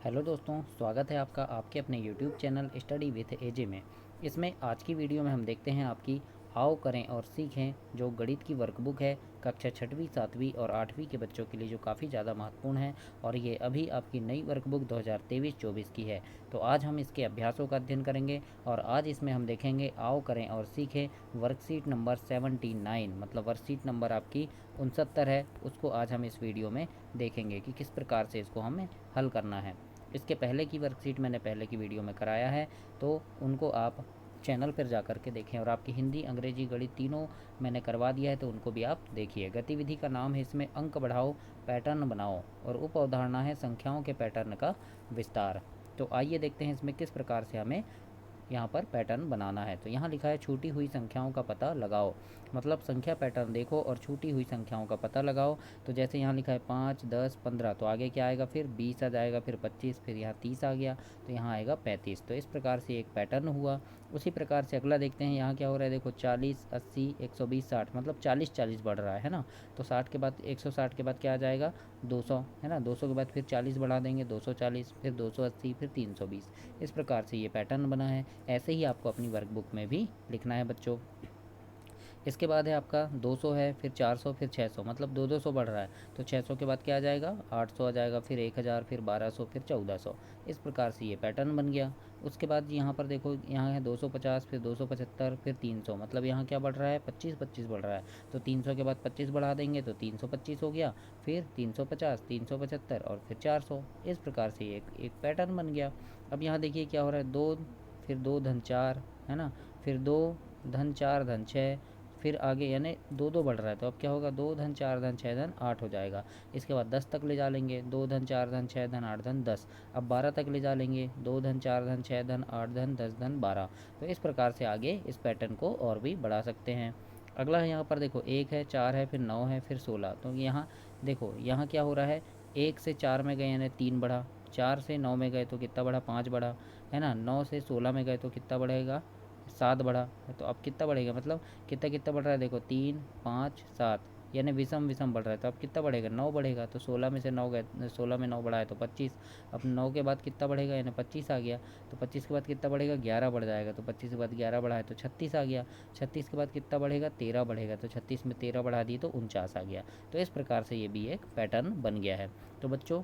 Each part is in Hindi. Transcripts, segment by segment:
हेलो दोस्तों, स्वागत है आपका आपके अपने यूट्यूब चैनल स्टडी विथ एजे में। इसमें आज की वीडियो में हम देखते हैं आपकी आओ करें और सीखें जो गणित की वर्कबुक है कक्षा छठवीं सातवीं और आठवीं के बच्चों के लिए, जो काफ़ी ज़्यादा महत्वपूर्ण है और ये अभी आपकी नई वर्कबुक 2023-24 की है। तो आज हम इसके अभ्यासों का अध्ययन करेंगे और आज इसमें हम देखेंगे आओ करें और सीखें वर्कशीट नंबर 79, मतलब वर्कशीट नंबर आपकी 69 है। उसको आज हम इस वीडियो में देखेंगे कि किस प्रकार से इसको हमें हल करना है। इसके पहले की वर्कशीट मैंने पहले की वीडियो में कराया है, तो उनको आप चैनल पर जा कर के देखें। और आपकी हिंदी अंग्रेजी गणित तीनों मैंने करवा दिया है, तो उनको भी आप देखिए। गतिविधि का नाम है इसमें अंक बढ़ाओ पैटर्न बनाओ, और उप अवधारणा है संख्याओं के पैटर्न का विस्तार। तो आइए देखते हैं इसमें किस प्रकार से हमें यहाँ पर पैटर्न बनाना है। तो यहाँ लिखा है छूटी हुई संख्याओं का पता लगाओ, मतलब संख्या पैटर्न देखो और छूटी हुई संख्याओं का पता लगाओ। तो जैसे यहाँ लिखा है 5, 10, 15, तो आगे क्या आएगा, फिर 20 आ जाएगा, फिर 25, फिर यहाँ 30 आ गया, तो यहाँ आएगा 35। तो इस प्रकार से एक पैटर्न हुआ। उसी प्रकार से अगला देखते हैं, यहाँ क्या हो रहा है, देखो 40, 80, 120, 60, मतलब 40 बढ़ रहा है ना। तो 60 के बाद 160 के बाद क्या आ जाएगा, 200 है ना। 200 के बाद फिर 40 बढ़ा देंगे, 240, फिर 280, फिर 320। इस प्रकार से ये पैटर्न बना है। ऐसे ही आपको अपनी वर्कबुक में भी लिखना है बच्चों। इसके बाद है आपका 200 है, फिर 400, फिर 600, मतलब 200 बढ़ रहा है। तो 600 के बाद क्या आ जाएगा, 800 आ जाएगा, फिर 1000, फिर 1200, फिर 1400। इस प्रकार से ये पैटर्न बन गया। उसके बाद यहाँ पर देखो, यहाँ है 250, फिर 275, फिर 300, मतलब यहाँ क्या बढ़ रहा है, 25 बढ़ रहा है। तो 300 के बाद 25 बढ़ा देंगे तो 325 हो गया, फिर 350, 375 और फिर 400। इस प्रकार से एक पैटर्न बन गया। अब यहाँ देखिए क्या हो रहा है, 2, फिर 2 धन 4 है ना, फिर 2 धन 4 धन 6, फिर आगे यानी 2 बढ़ रहा है। तो अब क्या होगा, 2 धन 4 धन 6 धन 8 हो जाएगा। इसके बाद 10 तक ले जा लेंगे, 2 धन 4 धन 6 धन 8 धन 10। अब 12 तक ले जा लेंगे, 2 धन 4 धन 6 धन 8 धन 10 धन 12। तो इस प्रकार से आगे इस पैटर्न को और भी बढ़ा सकते हैं। अगला है यहाँ पर देखो, 1 है, 4 है, फिर 9 है, फिर 16। तो यहाँ देखो, यहाँ क्या हो रहा है, 1 से 4 में गए यानी 3 बढ़ा, 4 से 9 में गए तो कितना बढ़ा, 5 बढ़ा, है ना। 9 से 16 में गए तो कितना बढ़ेगा, 7 बढ़ा। तो अब कितना बढ़ेगा, मतलब कितना कितना बढ़ रहा है, देखो 3, 5, 7, यानी विषम विषम बढ़ रहा है। तो अब कितना बढ़ेगा, 9 बढ़ेगा। तो 16 में से 9 गए, 16 में 9 बढ़ा है तो 25। अब 9 के बाद कितना बढ़ेगा, यानी 25 आ गया। तो 25 के बाद कितना बढ़ेगा, 11 बढ़ जाएगा। तो 25 के बाद 11 बढ़ा है तो 36 आ गया। 36 के बाद कितना बढ़ेगा, 13 बढ़ेगा। तो 36 में 13 बढ़ा दिए तो 49 आ गया। तो इस प्रकार से ये भी एक पैटर्न बन गया है। तो बच्चों,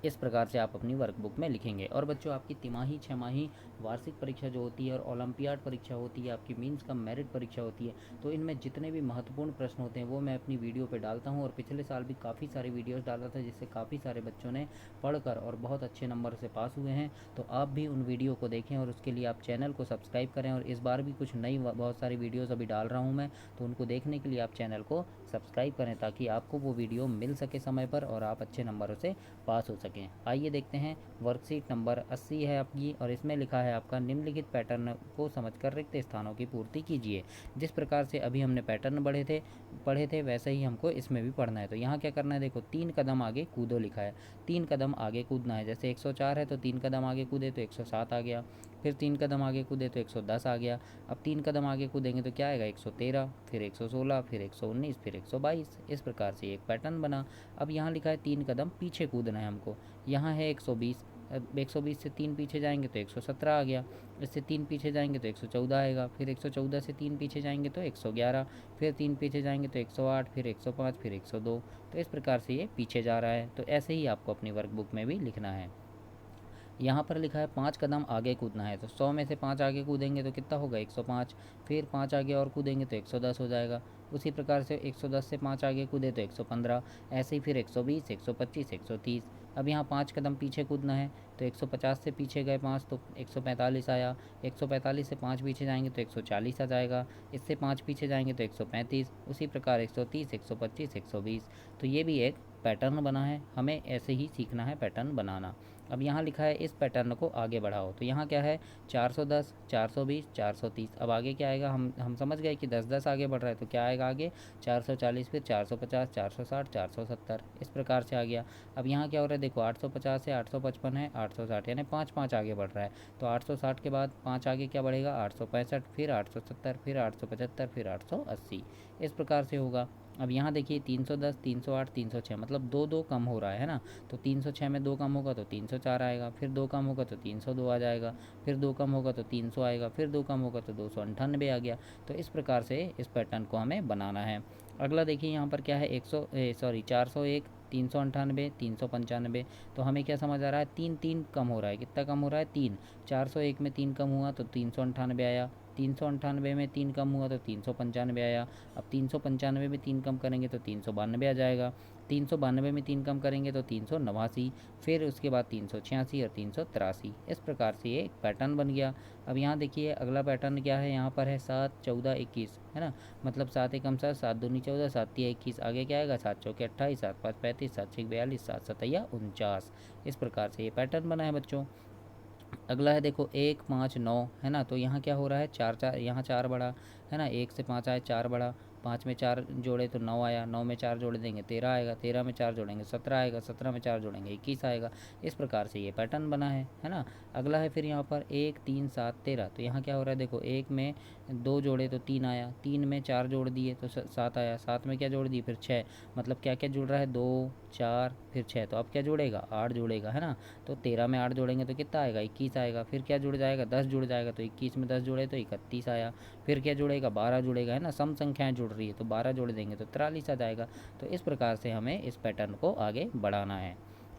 इस प्रकार से आप अपनी वर्कबुक में लिखेंगे। और बच्चों, आपकी तिमाही, छमाही, वार्षिक परीक्षा जो होती है और ओलंपियाड परीक्षा होती है, आपकी मीन्स का मेरिट परीक्षा होती है, तो इनमें जितने भी महत्वपूर्ण प्रश्न होते हैं वो मैं अपनी वीडियो पे डालता हूँ। और पिछले साल भी काफ़ी सारे वीडियोस डाला था, जिससे काफ़ी सारे बच्चों ने पढ़कर और बहुत अच्छे नंबर से पास हुए हैं। तो आप भी उन वीडियो को देखें और उसके लिए आप चैनल को सब्सक्राइब करें। और इस बार भी कुछ नई बहुत सारी वीडियोज़ अभी डाल रहा हूँ मैं, तो उनको देखने के लिए आप चैनल को सब्सक्राइब करें, ताकि आपको वो वीडियो मिल सके समय पर और आप अच्छे नंबरों से पास हो सकें। आइए देखते हैं, वर्कशीट नंबर 80 है आपकी, और इसमें लिखा है आपका निम्नलिखित पैटर्न को समझकर रिक्त स्थानों की पूर्ति कीजिए। जिस प्रकार से अभी हमने पैटर्न पढ़े थे वैसे ही हमको इसमें भी पढ़ना है। तो यहाँ क्या करना है, देखो 3 कदम आगे कूदो लिखा है, 3 कदम आगे कूदना है। जैसे 104 है तो 3 कदम आगे कूदे तो 107 आ गया, फिर 3 कदम आगे कूदे तो 110 आ गया। अब 3 कदम आगे कूदेंगे तो क्या आएगा, 113, फिर 116, फिर 119, फिर 122। इस प्रकार से एक पैटर्न बना। अब यहाँ लिखा है 3 कदम पीछे कूदना है हमको। यहाँ है 120, अब 120 से 3 पीछे जाएंगे तो 117 आ गया। इससे 3 पीछे जाएंगे तो 114 आएगा, फिर 114 से 3 पीछे जाएंगे तो 111, फिर 3 पीछे जाएंगे तो 108, फिर 105, फिर 102। तो इस प्रकार से ये पीछे जा रहा है। तो ऐसे ही आपको अपनी वर्कबुक में भी लिखना है। यहाँ पर लिखा है 5 कदम आगे कूदना है, तो 100 में से 5 आगे कूदेंगे तो कितना होगा, 105। फिर 5 आगे और कूदेंगे तो 110 हो जाएगा। उसी प्रकार से 110 से 5 आगे कूदे तो 115। ऐसे ही फिर 120, 125, 130। अब यहाँ 5 कदम पीछे कूदना है, तो 150 से पीछे गए 5 तो 145 आया। 145 से 5 पीछे जाएंगे तो 140 आ जाएगा। इससे 5 पीछे जाएंगे तो 135। उसी प्रकार 130, 125, 120। तो ये भी एक पैटर्न बना है, हमें ऐसे ही सीखना है पैटर्न बनाना। अब यहाँ लिखा है इस पैटर्न को आगे बढ़ाओ, तो यहाँ क्या है, 410, 420, 430। अब आगे क्या आएगा, हम समझ गए कि 10-10 आगे बढ़ रहा है, तो क्या आएगा आगे, 440, फिर 450, 460, 470। इस प्रकार से आ गया। अब यहाँ क्या हो रहा है, देखो 850 है, 855 है, 860, यानी 5-5 आगे बढ़ रहा है। तो 860 के बाद 5 आगे क्या बढ़ेगा, 865, फिर 870, फिर 875, फिर 880। इस प्रकार से होगा। अब यहाँ देखिए 310, 308, 306 मतलब दो दो कम हो रहा है ना। तो 306 में दो कम होगा तो 304 आएगा, फिर दो कम होगा तो 302 आ जाएगा, फिर दो कम होगा तो 300 आएगा, फिर दो कम होगा तो 298 आ गया। तो इस प्रकार से इस पैटर्न को हमें बनाना है। अगला देखिए यहाँ पर क्या है, 401, 398, 395। तो हमें क्या समझ आ रहा है, तीन तीन कम हो रहा है। कितना कम हो रहा है, तीन। 401 में तीन कम हुआ तो 398 आया, 398 में तीन कम हुआ तो 395 आया। अब 395 में तीन कम करेंगे तो 392 आ जाएगा, 392 में तीन कम करेंगे तो 389, फिर उसके बाद 386 और 383। इस प्रकार से ये एक पैटर्न बन गया। अब यहाँ देखिए अगला पैटर्न क्या है, यहाँ पर है 7, 14, 21, है ना। मतलब 7 एकम 7, 7 दूनी 14, 7 तिया 21। आगे क्या आएगा, 7 चौके 28, 7 5 35, 7 6 42, 7 7 49। इस प्रकार से ये पैटर्न बना है बच्चों। अगला है देखो 1, 5, 9, है ना। तो यहाँ क्या हो रहा है, चार चार, यहाँ चार बढ़ा, है ना। 1 से 5 आए, 4 बढ़ा, 5 में 4 जोड़े तो 9 आया, 9 में 4 जोड़ देंगे 13 आएगा, 13 में 4 जोड़ेंगे 17 आएगा, 17 में 4 जोड़ेंगे 21 आएगा। इस प्रकार से ये पैटर्न बना है ना। अगला है फिर यहाँ पर 1, 3, 7, 13। तो यहाँ क्या हो रहा है देखो, 1 में 2 जोड़े तो 3 आया, 3 में 4 जोड़ दिए तो 7 आया, 7 में क्या जोड़ दिए फिर 6। मतलब क्या क्या जुड़ रहा है, 2, 4 फिर 6। तो अब क्या जुड़ेगा, 8 जुड़ेगा, है ना। तो 13 में 8 जोड़ेंगे तो कितना आएगा, 21 आएगा। फिर क्या जुड़ जाएगा, 10 जुड़ जाएगा, तो 21 में 10 जोड़े तो 31 आया। फिर क्या जुड़ेगा, 12 जुड़ेगा, है ना। सम संख्याएं जुड़ रही है तो 12 जोड़ देंगे तो 43 आ जाएगा। तो इस प्रकार से हमें इस पैटर्न को आगे बढ़ाना है।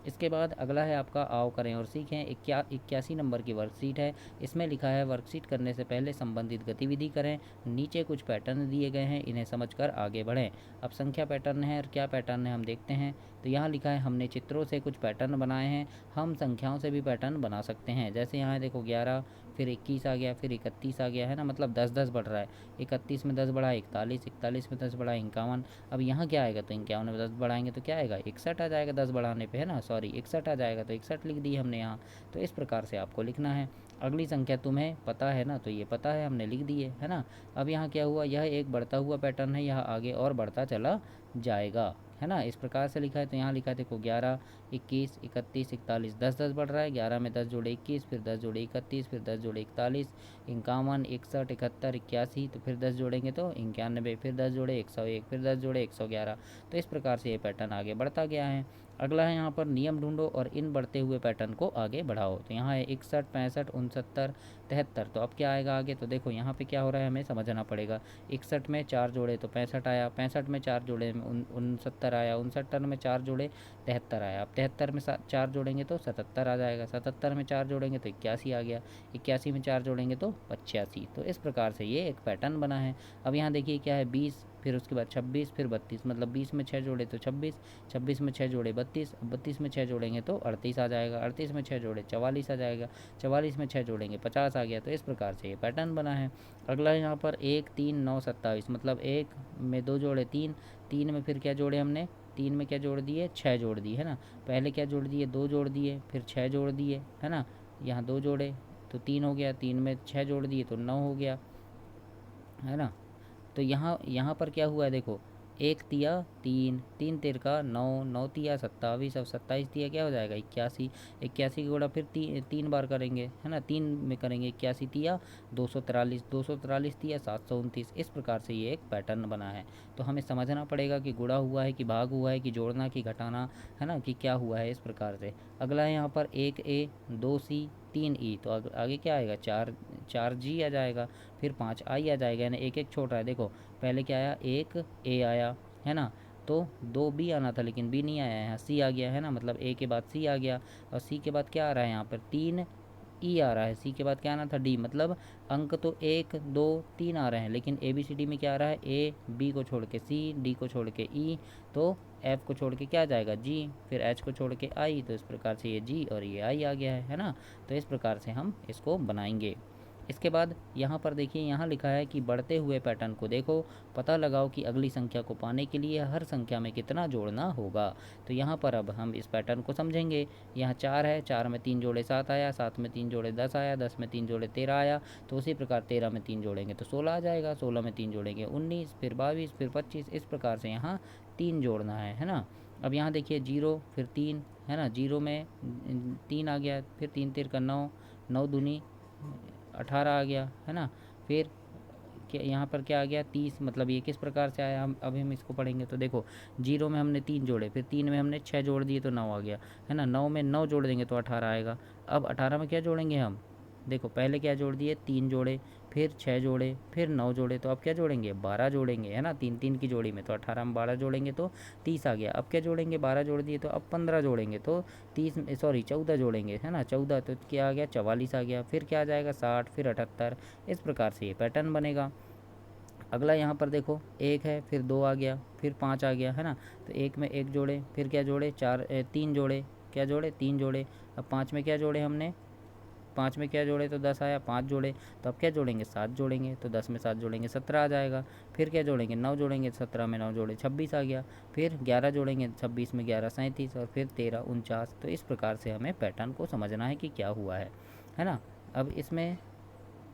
इसके बाद अगला है आपका आओ करें और सीखें। 81 नंबर की वर्कशीट है। इसमें लिखा है वर्कशीट करने से पहले संबंधित गतिविधि करें। नीचे कुछ पैटर्न दिए गए हैं, इन्हें समझकर आगे बढ़ें। अब संख्या पैटर्न है और क्या पैटर्न है हम देखते हैं। तो यहाँ लिखा है हमने चित्रों से कुछ पैटर्न बनाए हैं। हम संख्याओं से भी पैटर्न बना सकते हैं। जैसे यहाँ देखो 11, फिर 21 आ गया, फिर 31 आ गया, है ना। मतलब 10 10 बढ़ रहा है। 31 में 10 बढ़ा 41, 41 में 10 बढ़ा 51। अब यहाँ क्या आएगा, तो 51 में 10 बढ़ाएंगे तो क्या आएगा, 61 आ जाएगा 10 बढ़ाने पे, है ना। सॉरी 61 आ जाएगा, तो 61 लिख दी हमने यहाँ। तो इस प्रकार से आपको लिखना है। अगली संख्या तुम्हें पता है ना, तो ये पता है, हमने लिख दी है ना। अब यहाँ क्या हुआ, यह एक बढ़ता हुआ पैटर्न है, यह आगे और बढ़ता चला जाएगा, है ना। इस प्रकार से लिखा है। तो यहाँ लिखा है देखो 11, 21, 31, 41, 10 10 बढ़ रहा है। 11 में 10 जोड़े 21, फिर 10 जोड़े 31, फिर 10 जोड़े 41, 51, 61, 71, 81। तो फिर 10 जोड़ेंगे तो 91, फिर 10 जोड़े 101, फिर 10 जोड़े 111। तो इस प्रकार से ये पैटर्न आगे बढ़ता गया है। अगला है यहाँ पर नियम ढूंढो और इन बढ़ते हुए पैटर्न को आगे बढ़ाओ। तो यहाँ है 61, 65, 69, 73। तो अब क्या आएगा आगे, तो देखो यहाँ पे क्या हो रहा है हमें समझना पड़ेगा। 61 में 4 जोड़े तो 65 आया, 65 में 4 जोड़े 69 आया, 69 में 4 जोड़े 73 आया। अब 73 में 4 जोड़ेंगे तो 77 आ जाएगा, 77 में 4 जोड़ेंगे तो 81 आ गया, 81 में 4 जोड़ेंगे तो 85। तो इस प्रकार से ये एक पैटर्न बना है। अब यहाँ देखिए क्या है 20, फिर उसके बाद 26, फिर 32। मतलब 20 में 6 जोड़े तो 26, 26 में 6 जोड़े 32, 32 में 6 जोड़ेंगे तो 38 आ जाएगा, 38 में 6 जोड़े 44 आ जाएगा, 44 में 6 जोड़ेंगे 50 आ गया। तो इस प्रकार से ये पैटर्न बना है। अगला है यहाँ पर 1, 3, 9, 27। मतलब 1 में 2 जोड़े 3, 3 में फिर क्या जोड़े हमने, 3 में क्या जोड़ दिए, 6 जोड़ दिए, है ना। पहले क्या जोड़ दिए, 2 जोड़ दिए, फिर 6 जोड़ दिए, है ना। यहाँ 2 जोड़े तो 3 हो गया, 3 में 6 जोड़ दिए तो 9 हो गया, है ना। तो यहाँ यहाँ पर क्या हुआ है देखो, 1 तिया 3, 3 तिर का 9, 9 तिया 27, अब 27 तिया क्या हो जाएगा 81, 81 की गुणा फिर तीन बार करेंगे, है ना। 3 में करेंगे, 81 तिया 243, 243 तिया 729। इस प्रकार से ये एक पैटर्न बना है। तो हमें समझना पड़ेगा कि गुणा हुआ है कि भाग हुआ है कि जोड़ना कि घटाना, है ना, कि क्या हुआ है। इस प्रकार से अगला है यहाँ पर 1A, 2C, 3E। तो आगे क्या आएगा, 4G आ जाएगा, फिर 5I आ जाएगा, यानी एक एक छोड़ रहा है। देखो पहले क्या आया, 1A आया, है ना। तो 2B आना था लेकिन B नहीं आया, यहाँ C आ गया, है ना। मतलब A के बाद C आ गया, और C के बाद क्या आ रहा है यहाँ पर 3E आ रहा है। C के बाद क्या आना था D। मतलब अंक तो 1, 2, 3 आ रहे हैं, लेकिन ABCD में क्या आ रहा है, A, B को छोड़ के C, D को छोड़ के E, तो F को छोड़ के क्या आ जाएगा G, फिर H को छोड़ के I। तो इस प्रकार से ये G और ये I आ गया है ना। तो इस प्रकार से हम इसको बनाएंगे। इसके बाद यहाँ पर देखिए, यहाँ लिखा है कि बढ़ते हुए पैटर्न को देखो, पता लगाओ कि अगली संख्या को पाने के लिए हर संख्या में कितना जोड़ना होगा। तो यहाँ पर अब हम इस पैटर्न को समझेंगे। यहाँ 4 है, 4 में 3 जोड़े 7 आया, 7 में 3 जोड़े 10 आया, 10 में 3 जोड़े 13 आया। तो उसी प्रकार 13 में 3 जोड़ेंगे तो 16 आ जाएगा, 16 में 3 जोड़ेंगे 19, फिर 22, फिर 25। इस प्रकार से यहाँ 3 जोड़ना है ना। अब यहाँ देखिए 0, फिर 3, है ना। 0 में 3 आ गया, फिर 3 3 का 9, 9 दूनी 18 आ गया, है ना। फिर क्या यहाँ पर क्या आ गया 30, मतलब ये किस प्रकार से आया, हम अभी हम इसको पढ़ेंगे। तो देखो 0 में हमने 3 जोड़े, फिर 3 में हमने 6 जोड़ दिए तो 9 आ गया, है ना। 9 में 9 जोड़ देंगे तो 18 आएगा। अब 18 में क्या जोड़ेंगे हम, देखो पहले क्या जोड़ दिए 3 जोड़े, फिर 6 जोड़े, फिर 9 जोड़े, तो अब क्या जोड़ेंगे 12 जोड़ेंगे, है ना। 3 3 की जोड़ी में, तो 18 में 12 जोड़ेंगे तो 30 आ गया। अब क्या जोड़ेंगे 12 जोड़ दिए तो अब 15 जोड़ेंगे तो 14 जोड़ेंगे, है ना। 14 तो क्या आ गया 44 आ गया। फिर क्या आ जाएगा 60, फिर 78। इस प्रकार से ये पैटर्न बनेगा। अगला यहाँ पर देखो 1 है, फिर 2 आ गया, फिर 5 आ गया, है ना। तो 1 में 1 जोड़े, फिर क्या जोड़े 3 जोड़े, क्या जोड़े 3 जोड़े। अब 5 में क्या जोड़े हमने, 5 में क्या जोड़े तो 10 आया, 5 जोड़े, तो अब क्या जोड़ेंगे 7 जोड़ेंगे, तो 10 में 7 जोड़ेंगे 17 आ जाएगा। फिर क्या जोड़ेंगे 9 जोड़ेंगे, 17 में 9 जोड़े 26 आ गया। फिर 11 जोड़ेंगे, 26 में 11 37, और फिर 13 49। तो इस प्रकार से हमें पैटर्न को समझना है कि क्या हुआ है ना। अब इसमें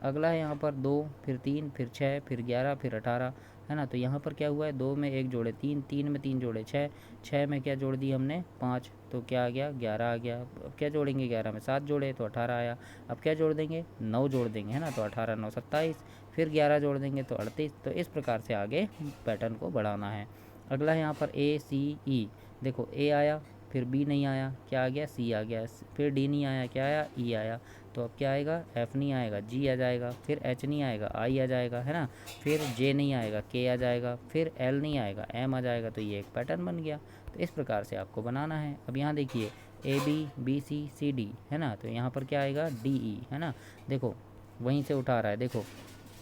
अगला है यहाँ पर 2, फिर 3, फिर 6, फिर 11, फिर 18, है ना। तो यहाँ पर क्या हुआ है 2 में 1 जोड़े 3, 3 में 3 जोड़े 6, 6 में क्या जोड़ दी हमने 5, तो क्या आ गया 11 आ गया। अब क्या जोड़ेंगे 11 में 7 जोड़े तो 18 आया। अब क्या जोड़ देंगे 9 जोड़ देंगे, है ना। तो 18 9 27, फिर 11 जोड़ देंगे तो 38। तो इस प्रकार से आगे पैटर्न को बढ़ाना है। अगला है यहाँ पर ACE, देखो A आया, फिर B नहीं आया, क्या आ गया C आ गया, फिर D नहीं आया, क्या आया E आया। तो अब क्या आएगा F नहीं आएगा, G आ जाएगा, फिर H नहीं आएगा, I आ जाएगा, है ना। फिर J नहीं आएगा, K आ जाएगा, फिर L नहीं आएगा, M आ जाएगा। तो ये एक पैटर्न बन गया। तो इस प्रकार से आपको बनाना है। अब यहाँ देखिए ABBCCD, है ना। तो यहाँ पर क्या आएगा DE, है ना। देखो वहीं से उठा रहा है, देखो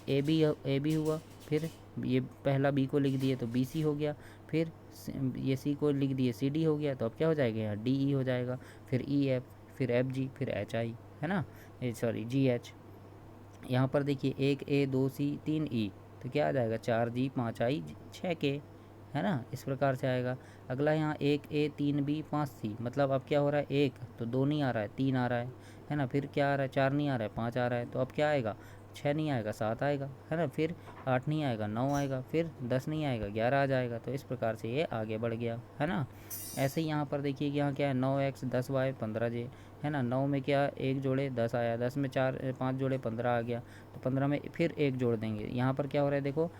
AB हुआ, फिर ये पहला B को लिख दिए तो BC हो गया, फिर ये C को लिख दिए CD हो गया। तो अब क्या हो जाएगा यहाँ DE हो जाएगा, फिर EF, फिर FG, फिर HI, है ना, सॉरी GH। यहाँ पर देखिए 1A 2C 3E, तो क्या आ जाएगा 4G 5I 6K, है ना। इस प्रकार से आएगा। अगला यहाँ 1A 3B 5C, मतलब अब क्या हो रहा है 1 तो 2 नहीं आ रहा है 3 आ रहा है ना। फिर क्या आ रहा है 4 नहीं आ रहा है 5 आ रहा है। तो अब क्या आएगा 6 नहीं आएगा 7 आएगा, है ना। फिर 8 नहीं आएगा 9 आएगा, फिर 10 नहीं आएगा 11 आ जाएगा। तो इस प्रकार से ये आगे बढ़ गया, है ना। ऐसे ही यहाँ पर देखिए कि यहाँ क्या है 9X 10Y 15J, है ना। 9 में क्या 1 जोड़े 10 आया, 10 में 5 जोड़े 15 आ गया। तो 15 में फिर 1 जोड़ देंगे। यहाँ पर क्या हो रहा है देखो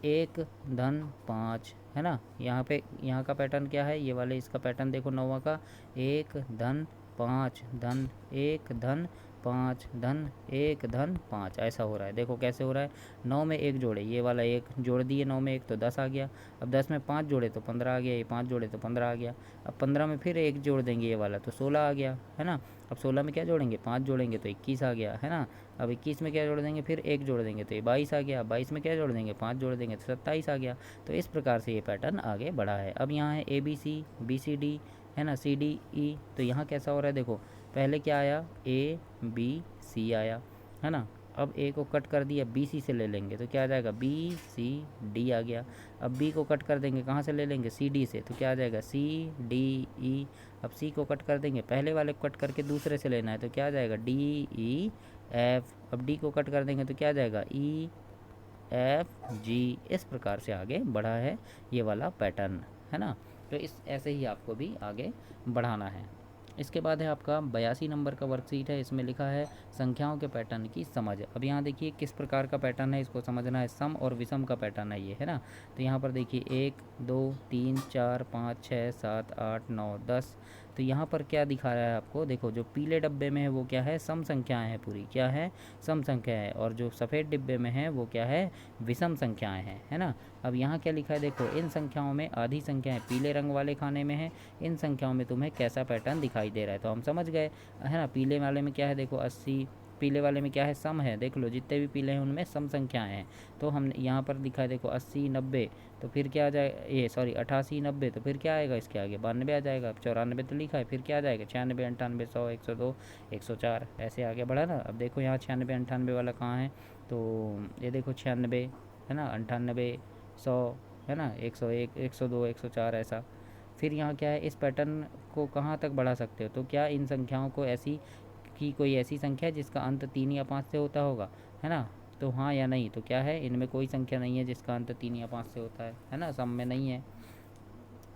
1 धन 5, है ना। यहाँ पे यहाँ का पैटर्न क्या है, ये वाले इसका पैटर्न देखो 9वां का 1 धन 5 धन 1 धन 5 धन 1 धन 5, ऐसा हो रहा है। देखो कैसे हो रहा है 9 में 1 जोड़े, ये वाला 1 जोड़ दिए 9 में 1 तो 10 आ गया। अब 10 में 5 जोड़े तो 15 आ गया, ये 5 जोड़े तो 15 आ गया। अब 15 में फिर 1 जोड़ देंगे ये वाला तो 16 आ गया, है ना। अब 16 में क्या जोड़ेंगे 5 जोड़ेंगे तो 21 आ गया, है ना। अब 21 में क्या जोड़ देंगे फिर 1 जोड़ देंगे तो ये 22 आ गया। 22 में क्या जोड़ देंगे 5 जोड़ देंगे तो 27 आ गया। तो इस प्रकार से ये पैटर्न आगे बढ़ा है। अब यहाँ है ABC BCD, है ना, CDE। तो यहाँ कैसा हो रहा है देखो पहले क्या आया ABC आया, है ना। अब A को कट कर दिया BC से ले लेंगे तो क्या आ जाएगा BCD आ गया। अब B को कट कर देंगे कहाँ से ले लेंगे CD से, तो क्या आ जाएगा CDE। अब C को कट कर देंगे, पहले वाले को कट करके दूसरे से लेना है तो क्या आ जाएगा DEF। अब D को कट कर देंगे तो क्या आ जाएगा EFG। इस प्रकार से आगे बढ़ा है ये वाला पैटर्न, है ना। तो इस ऐसे ही आपको भी आगे बढ़ाना है। इसके बाद है आपका 82 नंबर का वर्कशीट है। इसमें लिखा है संख्याओं के पैटर्न की समझ। अब यहाँ देखिए किस प्रकार का पैटर्न है, इसको समझना है। सम और विषम का पैटर्न है ये, है ना। तो यहाँ पर देखिए 1 2 3 4 5 6 7 8 9 10। तो यहाँ पर क्या दिखा रहा है आपको, देखो जो पीले डब्बे में है वो क्या है सम संख्याएं हैं, पूरी क्या है सम संख्या है। और जो सफ़ेद डिब्बे में है वो क्या है विषम संख्याएं हैं, है ना। अब यहाँ क्या लिखा है देखो इन संख्याओं में आधी संख्याएं पीले रंग वाले खाने में है, इन संख्याओं में तुम्हें कैसा पैटर्न दिखाई दे रहा है। तो हम समझ गए, है ना। पीले वाले में क्या है देखो 80, पीले वाले में क्या है सम है, देख लो जितने भी पीले हैं उनमें सम संख्याएं हैं। तो हम यहाँ पर दिखा है देखो 80 90, तो फिर क्या आ जाए ये सॉरी 88 90, तो फिर क्या आएगा इसके आगे 92 आ जाएगा। 94 तो लिखा है, फिर क्या आ जाएगा 96 98 100 102 104, ऐसे आगे बढ़ा ना। अब देखो यहाँ 96 98 वाला कहाँ है, तो ये देखो 96, है ना, 98 100, है ना, 101 102 104 ऐसा। फिर यहाँ क्या है इस पैटर्न को कहाँ तक बढ़ा सकते हो, तो क्या इन संख्याओं को ऐसी कि कोई ऐसी संख्या है जिसका अंत 3 या 5 से होता होगा, है ना। तो हाँ या नहीं, तो क्या है इनमें कोई संख्या नहीं है जिसका अंत 3 या 5 से होता है ना, सम में नहीं है।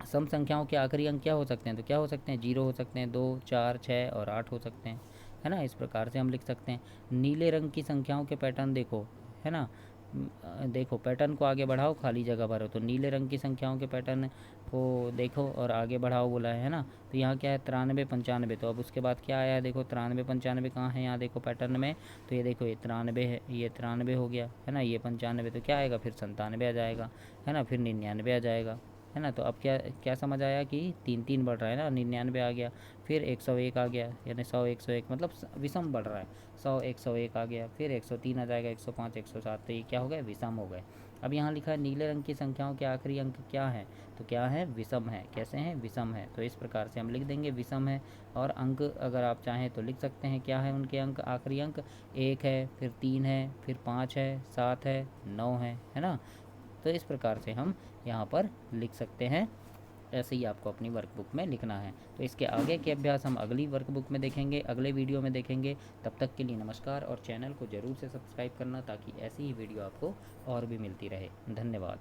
सम संख्याओं के आखिरी अंक क्या हो सकते हैं, तो क्या हो सकते हैं 0 हो सकते हैं, 2 4 6 और 8 हो सकते हैं, है ना। इस प्रकार से हम लिख सकते हैं। नीले रंग की संख्याओं के पैटर्न देखो, है ना। देखो पैटर्न को आगे बढ़ाओ, खाली जगह भरो। तो नीले रंग की संख्याओं के पैटर्न को देखो और आगे बढ़ाओ बोला है ना। तो यहाँ क्या है 93 95। तो अब उसके बाद क्या आया है देखो 93 95 कहाँ है यहाँ देखो पैटर्न में। तो ये देखो ये 93 है, ये 93 हो गया है ना, ये 95। तो क्या आएगा फिर 97 आ जाएगा है ना, फिर 99 आ जाएगा है ना। तो अब क्या क्या समझ आया कि 3 3 बढ़ रहा है ना, 99 आ गया, फिर 101 आ गया, यानी 100 101 मतलब विषम बढ़ रहा है। 100 101 आ गया, फिर 103 आ जाएगा, 105 107। तो ये क्या हो गए विषम हो गए। अब यहाँ लिखा है नीले रंग की संख्याओं के आखिरी अंक क्या है, तो क्या है विषम है। कैसे हैं विषम है, तो इस प्रकार से हम लिख देंगे विषम है। और अंक अगर आप चाहें तो लिख सकते हैं क्या है उनके अंक, आखिरी अंक 1 है, फिर 3 है, फिर 5 है, 7 है, 9 है ना। तो इस प्रकार से हम यहाँ पर लिख सकते हैं। ऐसे ही आपको अपनी वर्कबुक में लिखना है। तो इसके आगे के अभ्यास हम अगली वर्कबुक में देखेंगे, अगले वीडियो में देखेंगे। तब तक के लिए नमस्कार, और चैनल को ज़रूर से सब्सक्राइब करना ताकि ऐसी ही वीडियो आपको और भी मिलती रहे। धन्यवाद।